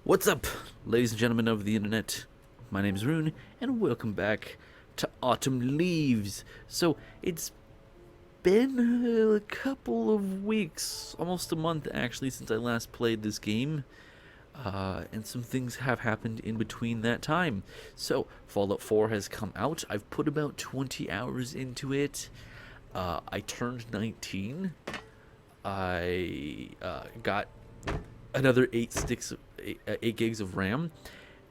What's up, ladies and gentlemen of the internet? My name is Rune, and welcome back to Autumn Leaves. So, it's been a couple of weeks, almost a month actually, since I last played this game. And some things have happened in between that time. So, Fallout 4 has come out. I've put about 20 hours into it. I turned 19. I got another 8 gigs of RAM,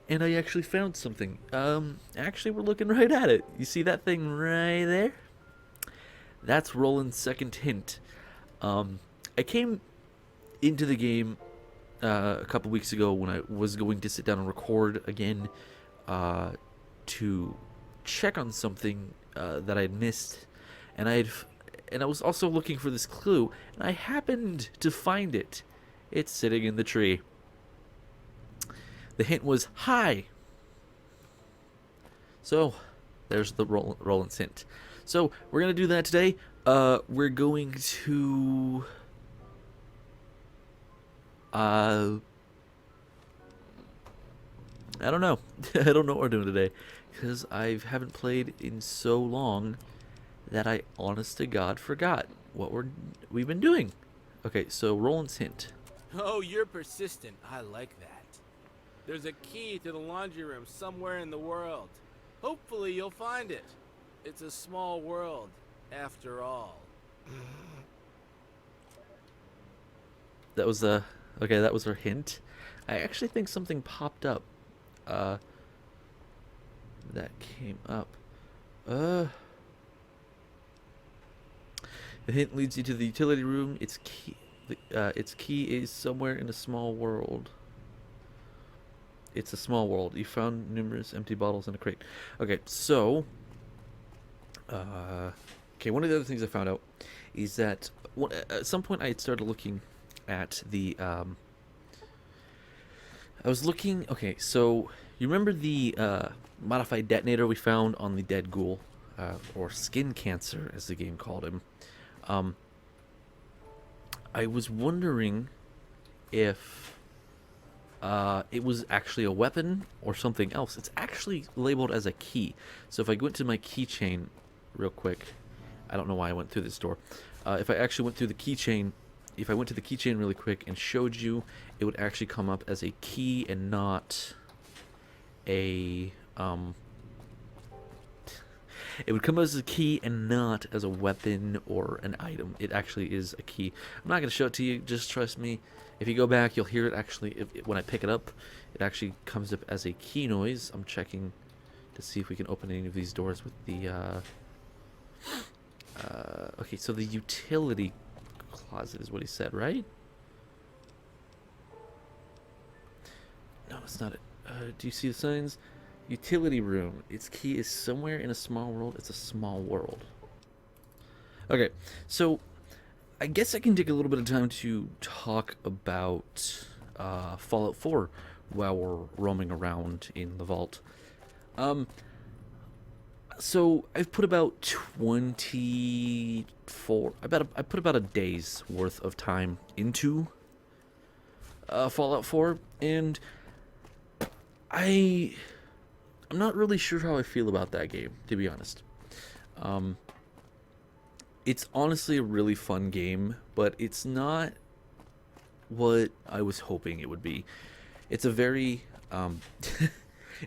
and I actually found something. Actually, we're looking right at it. You see that thing right there? That's Roland's second hint. I came into the game a couple weeks ago when I was going to sit down and record again to check on something that I'd missed, and I was also looking for this clue, and I happened to find it. It's sitting in the tree. The hint was hi. So, there's the Rowans Hint. So, we're going to do that today. We're going to... I don't know. I don't know what we're doing today. Because I haven't played in so long that I, honest to God, forgot what we've been doing. Okay, so Roland's Hint. Oh, you're persistent. I like that. There's a key to the laundry room somewhere in the world. Hopefully you'll find it. It's a small world, after all. That was okay, that was her hint. I actually think something popped up. That came up. The hint leads you to the utility room. Its key is somewhere in a small world. It's a small world. You found numerous empty bottles in a crate. Okay, so... okay, one of the other things I found out is that at some point I had started looking at the... I was looking... Okay, so you remember the modified detonator we found on the dead ghoul? Or skin cancer, as the game called him. I was wondering if it was actually a weapon or something else. It's actually labeled as a key. So if I go into my keychain real quick, I don't know why I went through this door. If I actually went through the keychain, if I went to the keychain really quick and showed you, it would actually come up as a key and not a it would come as a key and not as a weapon or an item. It actually is a key. I'm not going to show it to you. Just trust me. If you go back, you'll hear it actually. When I pick it up, it actually comes up as a key noise. I'm checking to see if we can open any of these doors with the... okay, so the utility closet is what he said, right? No, it's not it. Do you see the signs? Utility room. Its key is somewhere in a small world. It's a small world. Okay, so I guess I can take a little bit of time to talk about Fallout 4 while we're roaming around in the vault. So I've put about 24. I put about a day's worth of time into Fallout 4, and I'm not really sure how I feel about that game, to be honest. It's honestly a really fun game, but it's not what I was hoping it would be. It's a very,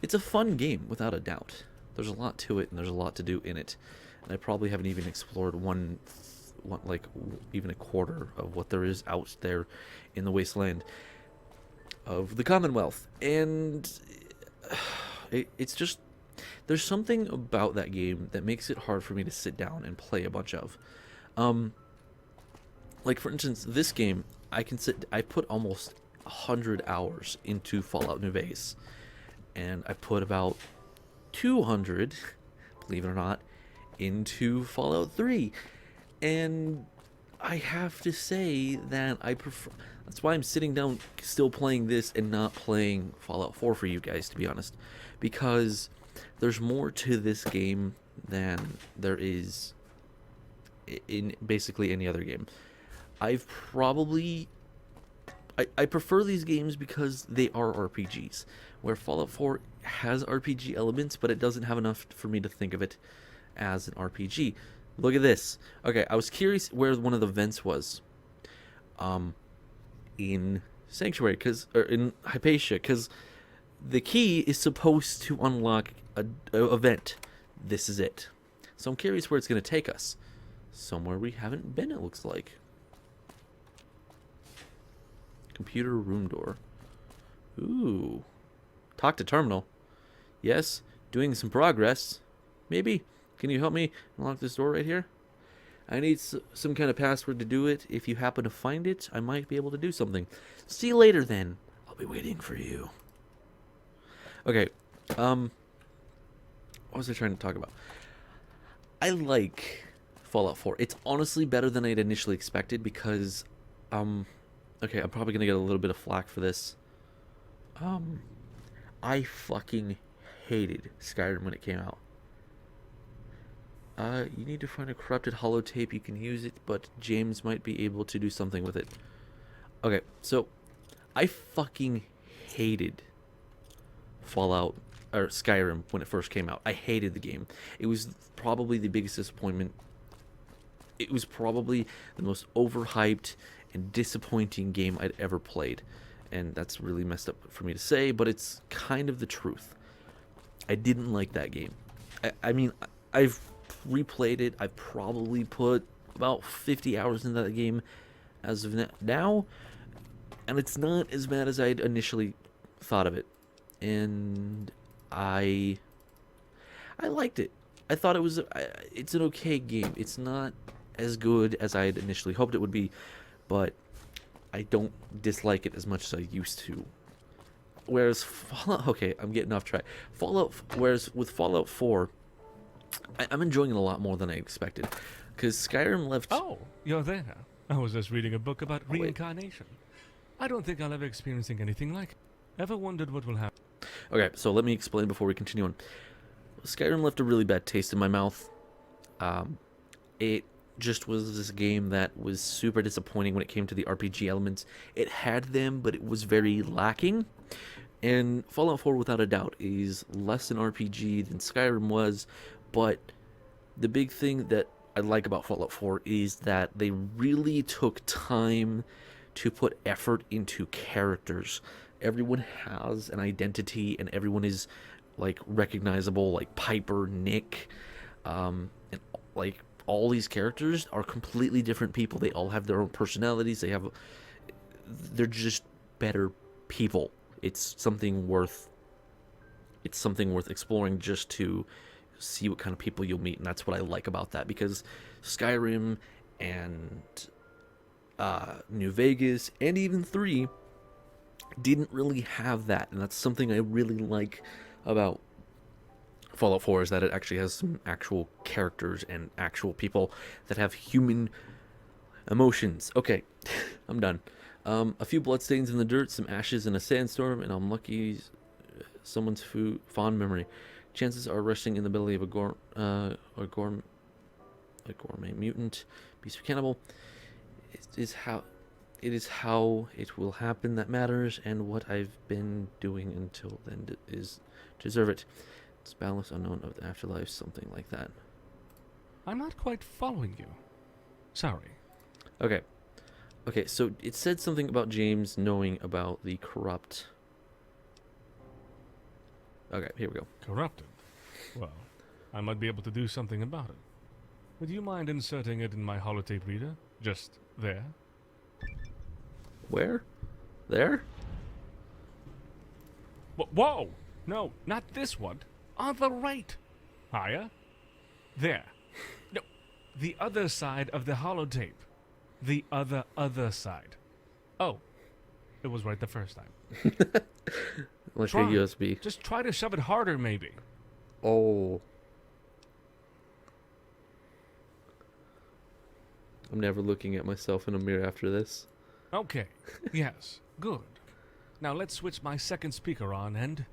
it's a fun game, without a doubt. There's a lot to it, and there's a lot to do in it. And I probably haven't even explored even a quarter of what there is out there in the wasteland of the Commonwealth. And... it's just, there's something about that game that makes it hard for me to sit down and play a bunch of. Like for instance, this game, I put almost 100 hours into Fallout New Vegas, and I put about 200, believe it or not, into Fallout 3, and I have to say that I prefer... That's why I'm sitting down still playing this and not playing Fallout 4 for you guys, to be honest. Because there's more to this game than there is in basically any other game. I've I prefer these games because they are RPGs, where Fallout 4 has RPG elements, but it doesn't have enough for me to think of it as an RPG. Look at this. Okay, I was curious where one of the vents was. In Sanctuary, or in Hypatia, because the key is supposed to unlock a vent. This is it. So I'm curious where it's going to take us. Somewhere we haven't been, it looks like. Computer room door. Ooh. Talk to terminal. Yes, doing some progress. Maybe. Can you help me unlock this door right here? I need some kind of password to do it. If you happen to find it, I might be able to do something. See you later, then. I'll be waiting for you. Okay. What was I trying to talk about? I like Fallout 4. It's honestly better than I'd initially expected because, okay, I'm probably gonna get a little bit of flack for this. I fucking hated Skyrim when it came out. You need to find a corrupted holotape. You can use it, but James might be able to do something with it. Okay, so I fucking hated Fallout or Skyrim when it first came out. I hated the game. It was probably the biggest disappointment. It was probably the most overhyped and disappointing game I'd ever played. And that's really messed up for me to say, but it's kind of the truth. I didn't like that game. I mean, I've replayed it. I've probably put about 50 hours into that game as of now, and it's not as bad as I'd initially thought of it. And I liked it. I thought it's an okay game. It's not as good as I'd initially hoped it would be, but I don't dislike it as much as I used to. Whereas Fallout, okay, I'm getting off track. Whereas with Fallout 4, I'm enjoying it a lot more than I expected. Because Skyrim left... Oh, you're there. I was just reading a book about reincarnation. I don't think I'll ever experience anything like it. Ever wondered what will happen? Okay, so let me explain before we continue on. Skyrim left a really bad taste in my mouth. It just was this game that was super disappointing when it came to the RPG elements. It had them, but it was very lacking. And Fallout 4, without a doubt, is less an RPG than Skyrim was. But the big thing that I like about Fallout 4 is that they really took time to put effort into characters. Everyone has an identity, and everyone is like recognizable, like Piper, Nick, and like all these characters are completely different people. They all have their own personalities. They're just better people. It's something worth exploring just to see what kind of people you'll meet, and that's what I like about that, because Skyrim and New Vegas and even 3 didn't really have that, and that's something I really like about Fallout 4, is that it actually has some actual characters and actual people that have human emotions. Okay, I'm done. A few bloodstains in the dirt, some ashes in a sandstorm, and I'm lucky someone's fond memory. Chances are resting in the belly of a gourmet mutant, beast of cannibal. It is how it will happen that matters, and what I've been doing until then is deserve it. It's boundless unknown of the afterlife, something like that. I'm not quite following you. Sorry. Okay, so it said something about James knowing about the corrupt... Okay, here we go. Corrupted? Well, I might be able to do something about it. Would you mind inserting it in my holotape reader? Just there? Where? There? Whoa! No, not this one. On the right. Higher. There. No, the other side of the holotape. The other side. Oh, it was right the first time. Like a USB. Just try to shove it harder, maybe. Oh. I'm never looking at myself in a mirror after this. Okay. Yes. Good. Now let's switch my second speaker on and...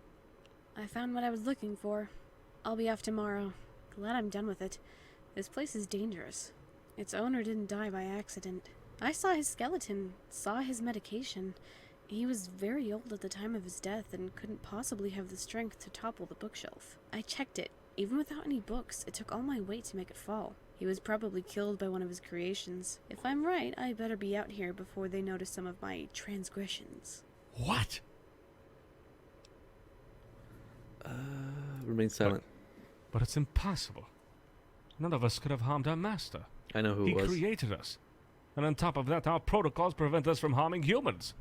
I found what I was looking for. I'll be off tomorrow. Glad I'm done with it. This place is dangerous. Its owner didn't die by accident. I saw his skeleton, saw his medication. He was very old at the time of his death and couldn't possibly have the strength to topple the bookshelf. I checked it. Even without any books, it took all my weight to make it fall. He was probably killed by one of his creations. If I'm right, I better be out here before they notice some of my transgressions. What? Remain silent. But it's impossible. None of us could have harmed our master. I know who He it was. created us. And on top of that, our protocols prevent us from harming humans.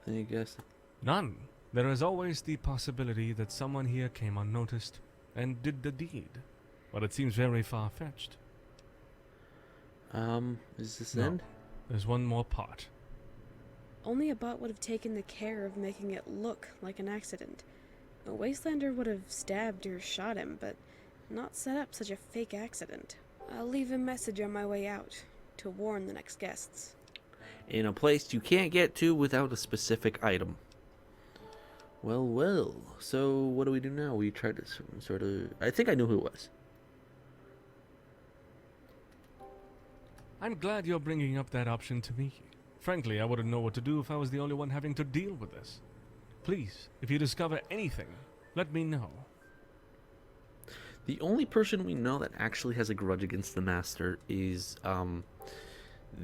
Any guess? None. There is always the possibility that someone here came unnoticed and did the deed. But it seems very far-fetched. Is this No. end? There's one more part. Only a bot would have taken the care of making it look like an accident. A Wastelander would have stabbed or shot him, but not set up such a fake accident. I'll leave a message on my way out to warn the next guests. In a place you can't get to without a specific item. Well, well. So what do we do now? We tried to sort of... I think I knew who it was. I'm glad you're bringing up that option to me. Frankly, I wouldn't know what to do if I was the only one having to deal with this. Please, if you discover anything, let me know. The only person we know that actually has a grudge against the Master is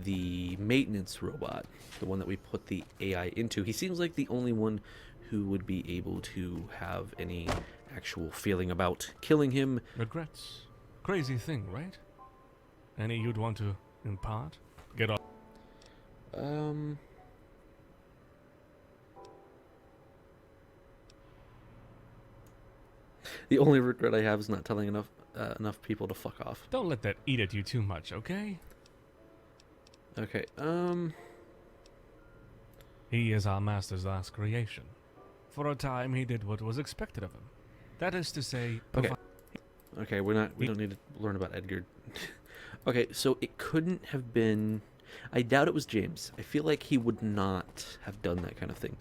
the maintenance robot, the one that we put the AI into. He seems like the only one who would be able to have any actual feeling about killing him. Regrets. Crazy thing, right? Any you'd want to impart? Get off. The only regret I have is not telling enough people to fuck off. Don't let that eat at you too much, okay? Okay, He is our master's last creation. For a time, he did what was expected of him. That is to say, okay. Okay, we don't need to learn about Edgar. Okay, so it couldn't have been... I doubt it was James. I feel like he would not have done that kind of thing.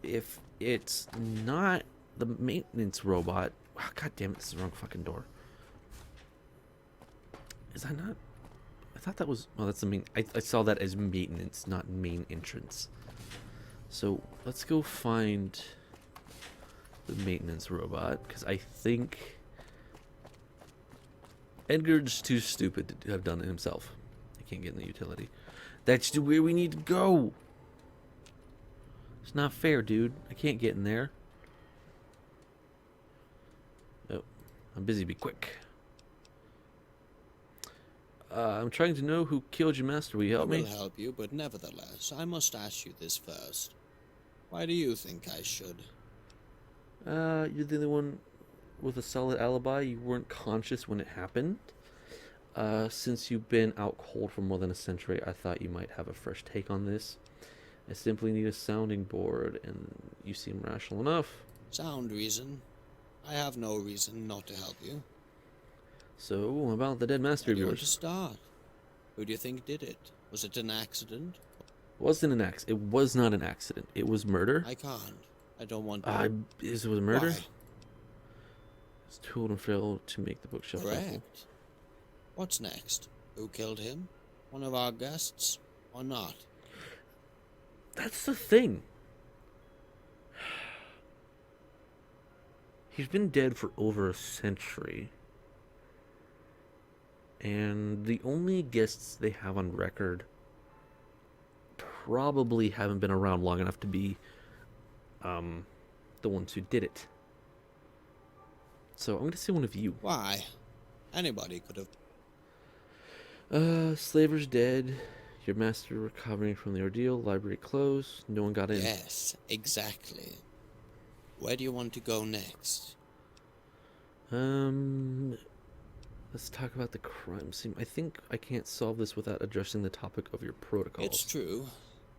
If it's not the maintenance robot... Oh, God damn it, this is the wrong fucking door. Is that not... I thought that was... Well, that's the main... I saw that as maintenance, not main entrance. So, let's go find the maintenance robot, because I think... Edgar's too stupid to have done it himself. He can't get in the utility. That's where we need to go! It's not fair, dude. I can't get in there. Oh, I'm busy. Be quick. I'm trying to know who killed your master. Will you help me? I will help you, but nevertheless, I must ask you this first. Why do you think I should? You're the only one with a solid alibi. You weren't conscious when it happened. Since you've been out cold for more than a century, I thought you might have a fresh take on this. I simply need a sounding board, and you seem rational enough. Sound reason. I have no reason not to help you. So, about the dead master Where of do you want to yours. start? Who do you think did it? Was it an accident? Wasn't an accident. It was not an accident. It was murder. I can't. I don't want to. It was murder. Why? It's tool and failed to make the bookshelf. Correct. What's next? Who killed him? One of our guests? Or not? That's the thing. He's been dead for over a century. And the only guests they have on record probably haven't been around long enough to be the ones who did it. So I'm going to say one of you. Why? Anybody could have. Slaver's dead. Your master recovering from the ordeal. Library closed. No one got in. Yes, exactly. Where do you want to go next? Let's talk about the crime scene. I think I can't solve this without addressing the topic of your protocols. It's true.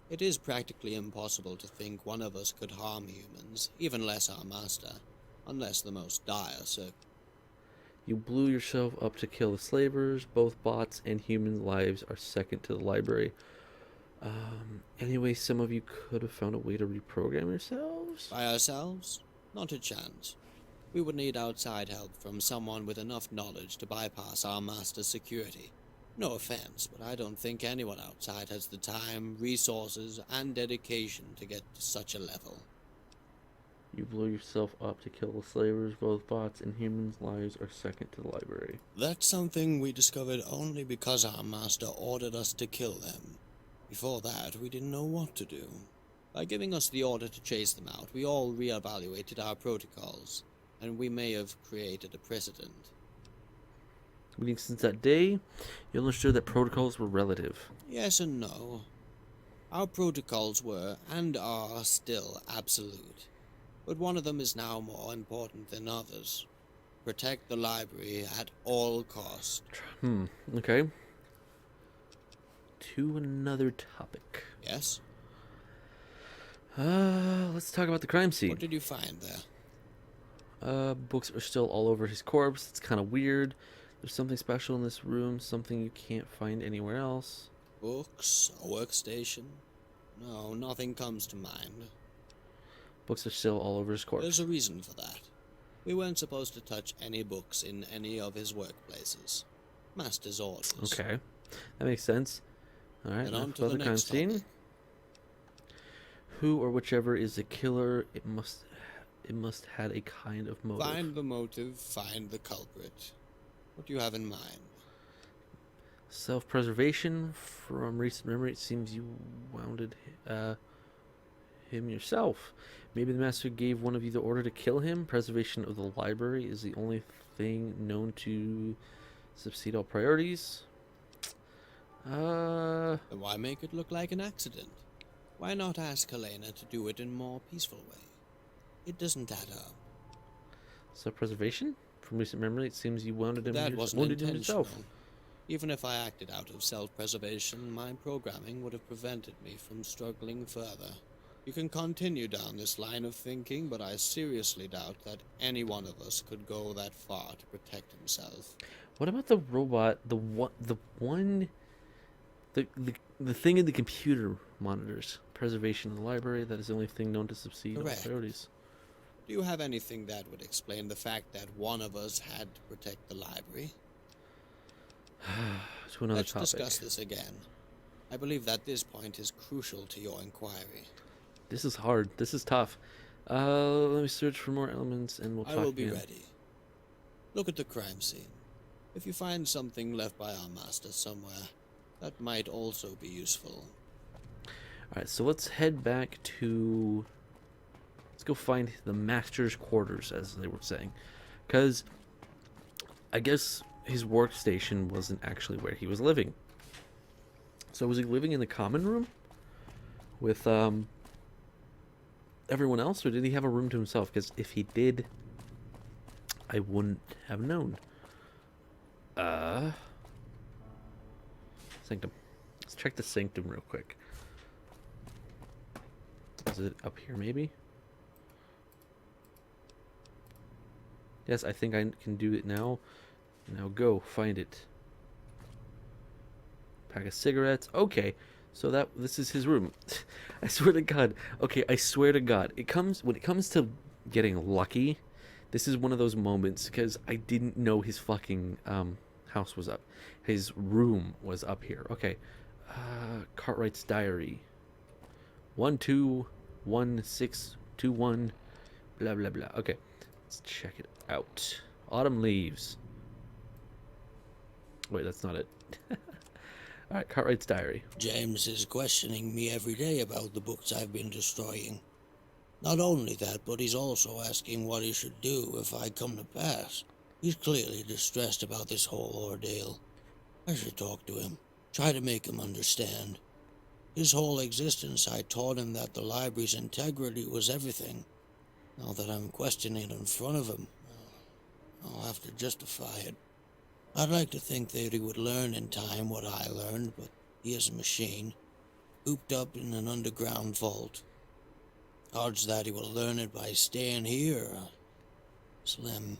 It is practically impossible to think one of us could harm humans, even less our master, unless the most dire circumstances. You blew yourself up to kill the slavers. Both bots and human lives are second to the library. Anyway, some of you could have found a way to reprogram yourselves. By ourselves? Not a chance. We would need outside help from someone with enough knowledge to bypass our master's security. No offense, but I don't think anyone outside has the time, resources, and dedication to get to such a level. You blow yourself up to kill the slavers. Both bots and humans' lives are second to the library. That's something we discovered only because our master ordered us to kill them. Before that, we didn't know what to do. By giving us the order to chase them out, we all reevaluated our protocols, and we may have created a precedent. Meaning since that day, you understood that protocols were relative. Yes and no. Our protocols were, and are still, absolute. But one of them is now more important than others. Protect the library at all costs. Okay. To another topic. Yes? Let's talk about the crime scene. What did you find there? Books are still all over his corpse. It's kind of weird. There's something special in this room, something you can't find anywhere else. Books? A workstation? No, nothing comes to mind. Books are still all over his corpse. There's a reason for that. We weren't supposed to touch any books in any of his workplaces. Master's orders. Okay, that makes sense. All right, Then on enough to about the the crime next scene. topic. Who or whichever is the killer, it must had a kind of motive. Find the motive, find the culprit. What do you have in mind? Self-preservation. From recent memory, it seems you wounded him yourself. Maybe the master gave one of you the order to kill him. Preservation of the library is the only thing known to succeed all priorities. Then why make it look like an accident? Why not ask Helena to do it in a more peaceful way? It doesn't add up. Self-preservation. From recent memory, it seems you wounded him. That wasn't wounded him intentional. yourself. Even if I acted out of self-preservation, my programming would have prevented me from struggling further. You can continue down this line of thinking, but I seriously doubt that any one of us could go that far to protect himself. What about the robot? The thing in the computer monitors. Preservation of the library. That is the only thing known to succeed all Correct. priorities. Do you have anything that would explain the fact that one of us had to protect the library? To another Let's topic. discuss this again. I believe that this point is crucial to your inquiry. This is hard. This is tough. Let me search for more elements and we'll talk I will be again. ready. Look at the crime scene. If you find something left by our master somewhere, that might also be useful. Alright, so let's head back to... Let's go find the master's quarters, as they were saying. Because I guess his workstation wasn't actually where he was living. So was he living in the common room? With, everyone else? Or did he have a room to himself? Because if he did, I wouldn't have known. Sanctum. Let's check the sanctum real quick. Is it up here, maybe? Yes, I think I can do it now. Now go, find it. Pack of cigarettes. Okay, so this is his room. I swear to God. Okay, I swear to God. When it comes to getting lucky, this is one of those moments because I didn't know his fucking house was up. His room was up here. Okay. Cartwrights Diary. 121621 blah blah blah. Okay. Let's check it out. Autumn leaves. Wait, that's not it. Alright, Cartwright's Diary. James is questioning me every day about the books I've been destroying. Not only that, but he's also asking what he should do if I come to pass. He's clearly distressed about this whole ordeal. I should talk to him, try to make him understand. His whole existence, I taught him that the library's integrity was everything. Now that I'm questioning it in front of him, I'll have to justify it. I'd like to think that he would learn in time what I learned, but he is a machine, cooped up in an underground vault. Odds that he will learn it by staying here are slim.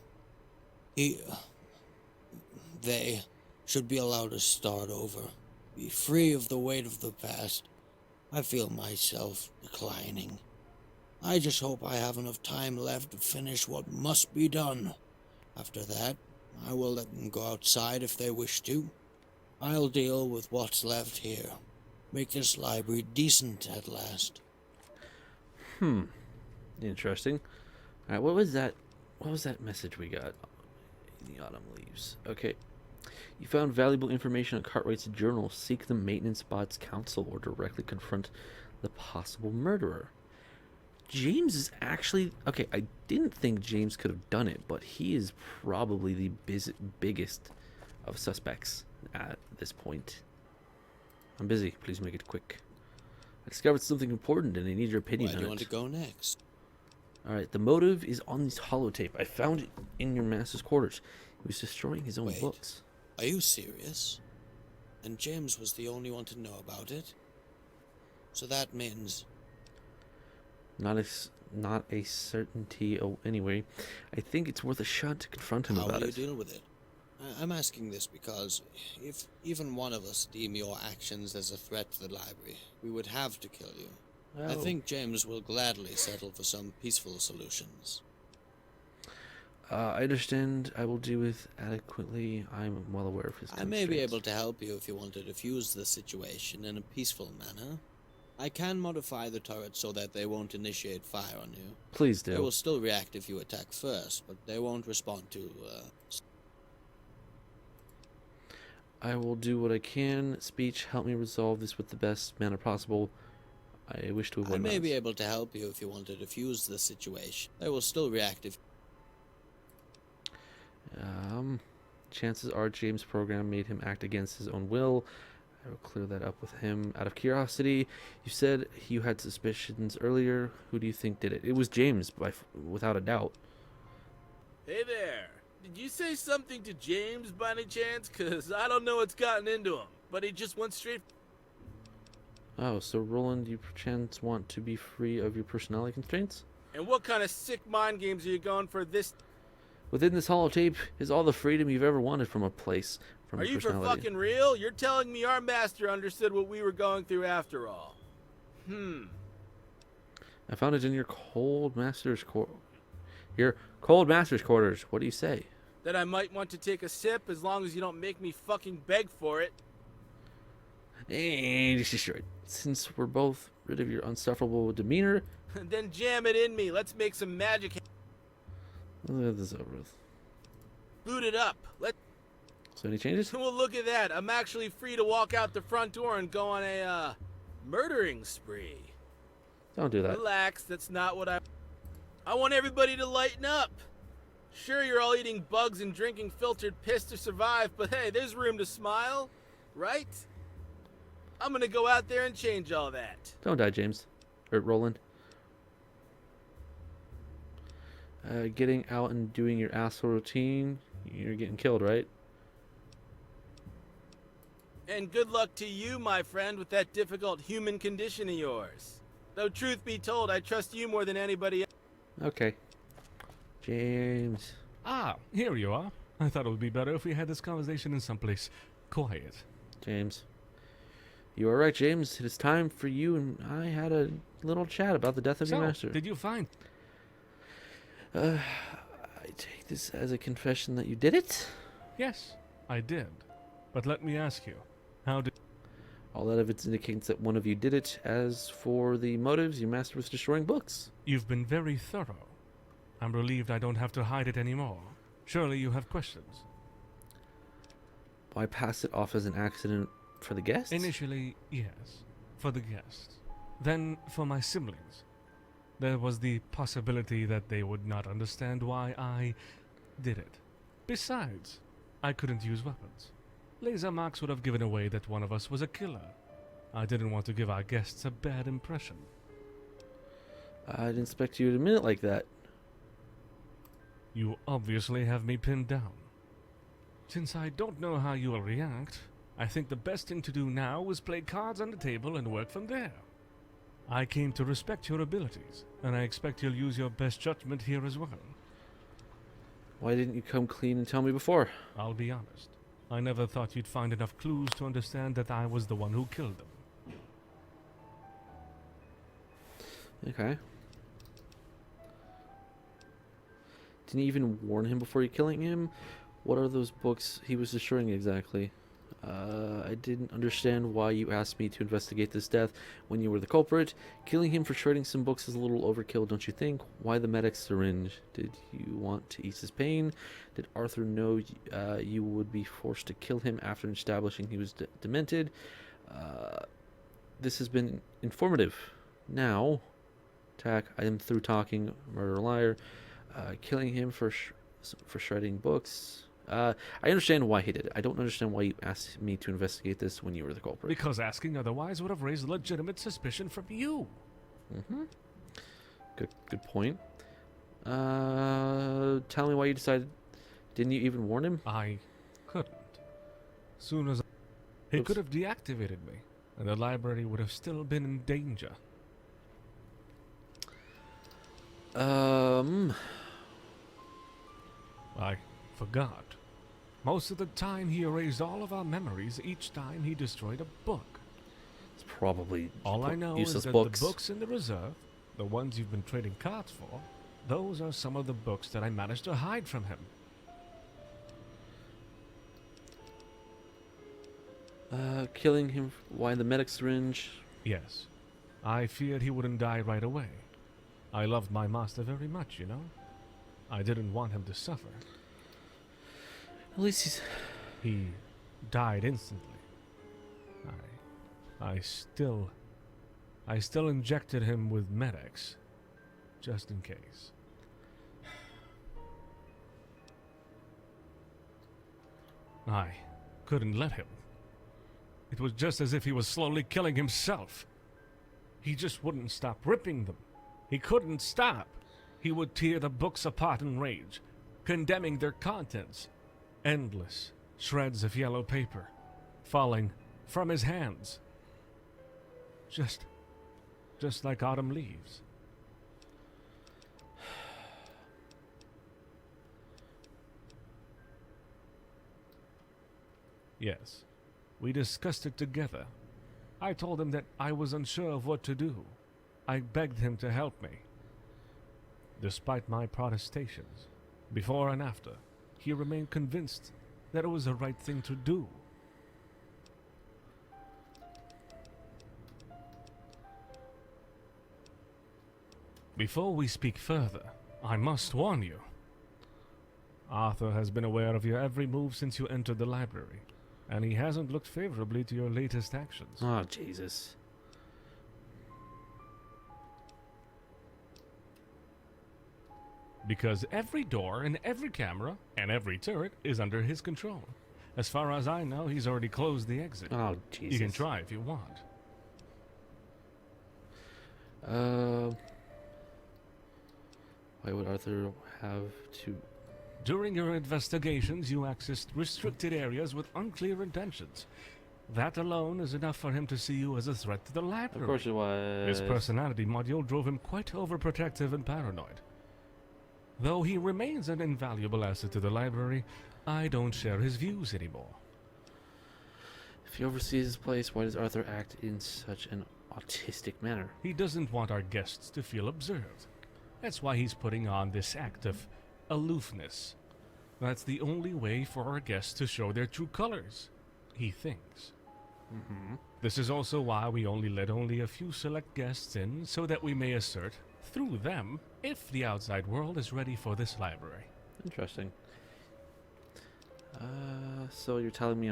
They should be allowed to start over, be free of the weight of the past. I feel myself declining. I just hope I have enough time left to finish what must be done. After that, I will let them go outside if they wish to. I'll deal with what's left here. Make this library decent at last. Interesting. Alright, what was that message we got in the autumn leaves? Okay. You found valuable information on Cartwright's journal. Seek the maintenance bot's counsel or directly confront the possible murderer. James is actually... Okay, I didn't think James could have done it, but he is probably the biggest of suspects at this point. I'm busy. Please make it quick. I discovered something important and I need your opinion Where on do it. you want to go next? Alright, the motive is on this holotape. I found it in your master's quarters. He was destroying his own Wait. books. Are you serious? And James was the only one to know about it? So that means... Not a certainty. Oh, anyway, I think it's worth a shot to confront him How about will you it. deal with it? I'm asking this because if even one of us deem your actions as a threat to the library, we would have to kill you. I Oh. think James will gladly settle for some peaceful solutions. I understand. I will do with adequately. I'm well aware of his I may be constraints. able to help you if you want to defuse the situation in a peaceful manner. I can modify the turret so that they won't initiate fire on you. Please They do. will still react if you attack first, but they won't respond to, I will do what I can. Speech, help me resolve this with the best manner possible. I wish to avoid I may be violence. able to help you if you want to defuse the situation. They will still react if... Chances are James' program made him act against his own will. I will clear that up with him. Out of curiosity, you said you had suspicions earlier. Who do you think did it? It was James, without a doubt. Hey there. Did you say something to James by any chance? 'Cause I don't know what's gotten into him, but he just went straight... Oh, so Roland, you perchance want to be free of your personality constraints? And what kind of sick mind games are you going for this... Within this holotape is all the freedom you've ever wanted from a place, from Are a you for personality. fucking real? You're telling me our master understood what we were going through after all. I found it in your cold master's quarters. What do you say? That I might want to take a sip as long as you don't make me fucking beg for it. And sure. Since we're both rid of your insufferable demeanor, Then jam it in me. Let's make some magic. let's get this over with. Boot it up. So any changes? Well, look at that. I'm actually free to walk out the front door and go on a, murdering spree. Don't do that. Relax, that's not what I want everybody to lighten up. Sure, you're all eating bugs and drinking filtered piss to survive, but hey, there's room to smile, right? I'm gonna go out there and change all that. Don't die, James. Or Roland. Getting out and doing your asshole routine, you're getting killed, right? And good luck to you, my friend, with that difficult human condition of yours. Though truth be told, I trust you more than anybody else. Okay. James. Ah, here you are. I thought it would be better if we had this conversation in someplace quiet. James. You are right, James. It is time for you and I had a little chat about the death of your master. Did you find... I take this as a confession that you did it? Yes, I did. But let me ask you, how did... All evidence indicates that one of you did it. As for the motives, your master was destroying books. You've been very thorough. I'm relieved I don't have to hide it anymore. Surely you have questions. Why pass it off as an accident for the guests? Initially, yes, for the guests. Then for my siblings. There was the possibility that they would not understand why I did it. Besides, I couldn't use weapons. Laser marks would have given away that one of us was a killer. I didn't want to give our guests a bad impression. I didn't expect you to admit it like that. You obviously have me pinned down. Since I don't know how you will react, I think the best thing to do now is play cards on the table and work from there. I came to respect your abilities, and I expect you'll use your best judgment here as well. Why didn't you come clean and tell me before? I'll be honest. I never thought you'd find enough clues to understand that I was the one who killed them. Okay. Didn't you even warn him before you killing him? What are those books he was destroying exactly? I didn't understand why you asked me to investigate this death when you were the culprit. Killing him for shredding some books is a little overkill, don't you think? Why the medic syringe? Did you want to ease his pain? Did Arthur know you would be forced to kill him after establishing he was demented? This has been informative. Now, Tack, I am through talking, murder, liar. Killing him for shredding books. I understand why he did it. I don't understand why you asked me to investigate this when you were the culprit. Because asking otherwise would have raised legitimate suspicion from you. Mm-hmm. Good point. Tell me why you decided. Didn't you even warn him? I couldn't. Soon as he Oops. could have deactivated me, and the library would have still been in danger. I forgot. Most of the time he erased all of our memories each time he destroyed a book. It's probably All I know is useless that books. the books in the reserve, the ones you've been trading cards for, those are some of the books that I managed to hide from him. Killing him. Why the medic syringe? Yes. I feared he wouldn't die right away. I loved my master very much, you know? I didn't want him to suffer. At least he's. He died instantly. I still injected him with Med-X, just in case. I couldn't let him. It was just as if he was slowly killing himself. He just wouldn't stop ripping them. He couldn't stop. He would tear the books apart in rage, condemning their contents. Endless shreds of yellow paper falling from his hands. Just like autumn leaves. Yes, we discussed it together. I told him that I was unsure of what to do. I begged him to help me. Despite my protestations, before and after, he remained convinced that it was the right thing to do. Before we speak further, I must warn you. Arthur has been aware of your every move since you entered the library, and he hasn't looked favorably to your latest actions. Oh, Jesus. Because every door and every camera and every turret is under his control. As far as I know, he's already closed the exit. Oh, Jesus. You can try if you want. Why would Arthur have to... During your investigations, you accessed restricted areas with unclear intentions. That alone is enough for him to see you as a threat to the library. Of course it was. His personality module drove him quite overprotective and paranoid. Though he remains an invaluable asset to the library, I don't share his views anymore. If he oversees his place, why does Arthur act in such an autistic manner? He doesn't want our guests to feel observed. That's why he's putting on this act of aloofness. That's the only way for our guests to show their true colors, he thinks. Mm-hmm. This is also why we only let a few select guests in, so that we may assert, through them, if the outside world is ready for this library. Interesting. So you're telling me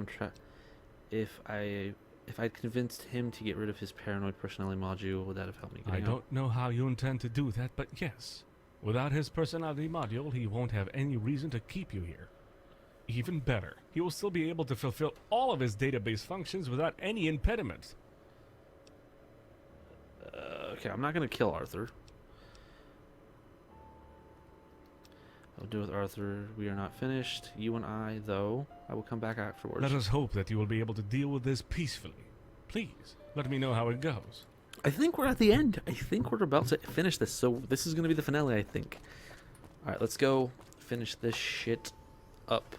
if I'd convinced him to get rid of his paranoid personality module, would that have helped me? I don't know how you intend to do that, but yes. Without his personality module, he won't have any reason to keep you here. Even better, he will still be able to fulfill all of his database functions without any impediment. Okay, I'm not gonna kill Arthur. I'll do with Arthur. We are not finished. You and I, though, I will come back afterwards. Let us hope that you will be able to deal with this peacefully. Please, let me know how it goes. I think we're at the end. I think we're about to finish this, so this is gonna be the finale, I think. Alright, let's go finish this shit up.